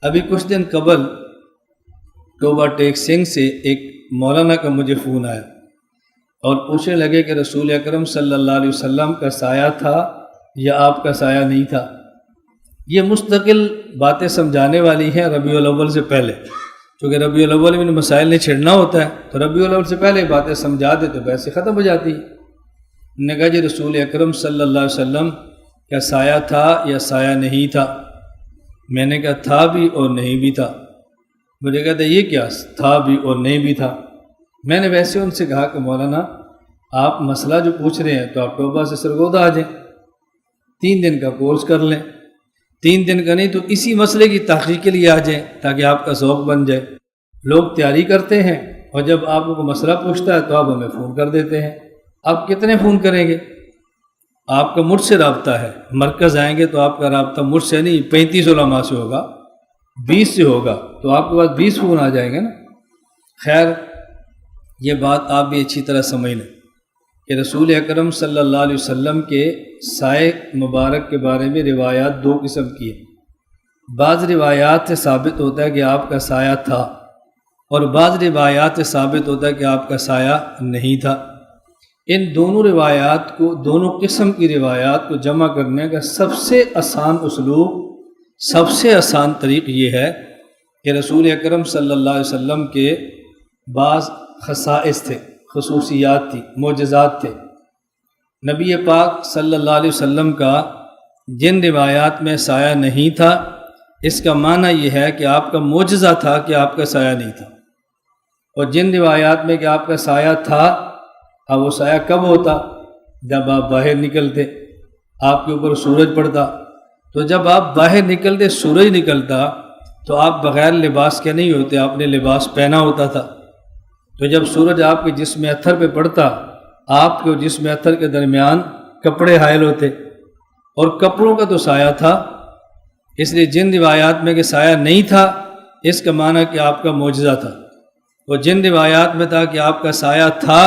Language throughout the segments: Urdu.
ابھی کچھ دن قبل ٹوبہ ٹیک سنگھ سے ایک مولانا کا مجھے فون آیا اور پوچھنے لگے کہ رسول اکرم صلی اللہ علیہ وسلم کا سایہ تھا یا آپ کا سایہ نہیں تھا۔ یہ مستقل باتیں سمجھانے والی ہیں ربیع الاول سے پہلے، کیونکہ ربیع الاول میں مسائل نہیں چھڑنا ہوتا ہے، تو ربیع الاول سے پہلے باتیں سمجھا دے تو ویسے ختم ہو جاتی ہے۔ نے کہا جی رسول اکرم صلی اللہ علیہ وسلم کا سایہ تھا یا سایہ نہیں تھا؟ میں نے کہا تھا بھی اور نہیں بھی تھا۔ مجھے کہتا یہ کیا تھا بھی اور نہیں بھی تھا؟ میں نے ویسے ان سے کہا کہ مولانا آپ مسئلہ جو پوچھ رہے ہیں تو آپ ٹوبہ سے سرگودہ آ جائیں، 3 دن کا کورس کر لیں، 3 دن کا نہیں تو اسی مسئلے کی تحقیق کے لیے آ جائیں تاکہ آپ کا ذوق بن جائے۔ لوگ تیاری کرتے ہیں اور جب آپ کو مسئلہ پوچھتا ہے تو آپ ہمیں فون کر دیتے ہیں۔ آپ کتنے فون کریں گے؟ آپ کا مجھ سے رابطہ ہے، مرکز آئیں گے تو آپ کا رابطہ مجھ سے نہیں 35 علماء سے ہوگا، 20 سے ہوگا، تو آپ کے پاس 20 فون آ جائیں گے نا۔ خیر یہ بات آپ بھی اچھی طرح سمجھ لیں کہ رسول اکرم صلی اللہ علیہ وسلم کے سائے مبارک کے بارے میں روایات 2 قسم کی ہیں۔ بعض روایات سے ثابت ہوتا ہے کہ آپ کا سایہ تھا اور بعض روایات سے ثابت ہوتا ہے کہ آپ کا سایہ نہیں تھا۔ ان دونوں روایات کو، دونوں قسم کی روایات کو جمع کرنے کا سب سے آسان اسلوب، سب سے آسان طریق یہ ہے کہ رسول اکرم صلی اللہ علیہ وسلم کے بعض خصائص تھے، خصوصیات تھی، معجزات تھے۔ نبی پاک صلی اللہ علیہ وسلم کا جن روایات میں سایہ نہیں تھا، اس کا معنی یہ ہے کہ آپ کا معجزہ تھا کہ آپ کا سایہ نہیں تھا، اور جن روایات میں کہ آپ کا سایہ تھا، اب وہ سایہ کب ہوتا؟ جب آپ باہر نکلتے، آپ کے اوپر سورج پڑتا، تو جب آپ باہر نکلتے سورج نکلتا تو آپ بغیر لباس کے نہیں ہوتے، آپ نے لباس پہنا ہوتا تھا۔ تو جب سورج آپ کے جسم اطہر پہ پڑتا، آپ کے جسم اطہر کے درمیان کپڑے حائل ہوتے، اور کپڑوں کا تو سایہ تھا۔ اس لیے جن روایات میں کہ سایہ نہیں تھا، اس کا معنی کہ آپ کا معجزہ تھا، اور جن روایات میں تھا کہ آپ کا سایہ تھا،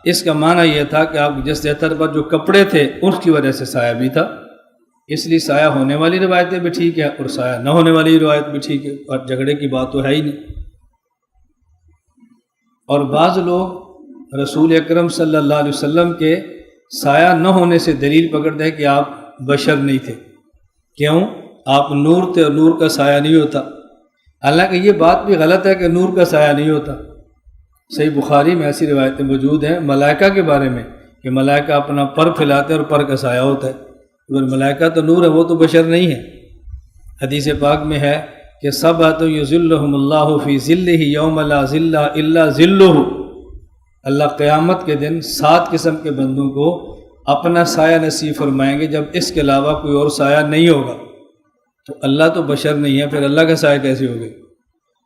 اس کا معنی یہ تھا کہ آپ جس اطہر پر جو کپڑے تھے اس کی وجہ سے سایہ بھی تھا۔ اس لیے سایہ ہونے والی روایتیں بھی ٹھیک ہے اور سایہ نہ ہونے والی روایت بھی ٹھیک ہے، اور جھگڑے کی بات تو ہے ہی نہیں۔ اور بعض لوگ رسول اکرم صلی اللہ علیہ وسلم کے سایہ نہ ہونے سے دلیل پکڑتے ہیں کہ آپ بشر نہیں تھے۔ کیوں؟ آپ نور تھے اور نور کا سایہ نہیں ہوتا۔ حالانکہ یہ بات بھی غلط ہے کہ نور کا سایہ نہیں ہوتا۔ صحیح بخاری میں ایسی روایتیں موجود ہیں ملائکہ کے بارے میں کہ ملائکہ اپنا پر پھیلاتے اور پر کا سایہ ہوتا ہے، اگر ملائکہ تو نور ہے، وہ تو بشر نہیں ہے۔ حدیث پاک میں ہے کہ سبعۃ یظلھم اللہ فی ظلہ یوم لا ظل الا ظلہ، اللہ قیامت کے دن 7 قسم کے بندوں کو اپنا سایہ نصیب فرمائیں گے جب اس کے علاوہ کوئی اور سایہ نہیں ہوگا۔ تو اللہ تو بشر نہیں ہے، پھر اللہ کا سایہ کیسے ہوگا؟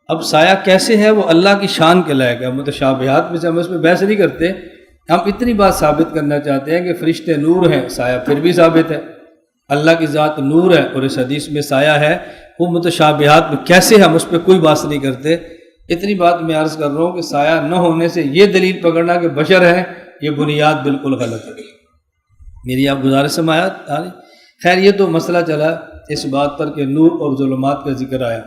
اب سایہ کیسے ہے وہ اللہ کی شان کے لائق ہے۔ متشابہات میں سے ہم اس میں بحث نہیں کرتے، ہم اتنی بات ثابت کرنا چاہتے ہیں کہ فرشتے نور ہیں، سایہ پھر بھی ثابت ہے، اللہ کی ذات نور ہے اور اس حدیث میں سایہ ہے۔ وہ متشابہات میں کیسے ہم اس پہ کوئی بات نہیں کرتے۔ اتنی بات میں عرض کر رہا ہوں کہ سایہ نہ ہونے سے یہ دلیل پکڑنا کہ بشر ہے، یہ بنیاد بالکل غلط ہے۔ میری آپ گزارش سماعت آ رہی؟ خیر یہ تو مسئلہ چلا اس بات پر کہ نور اور ظلمات کا ذکر آیا۔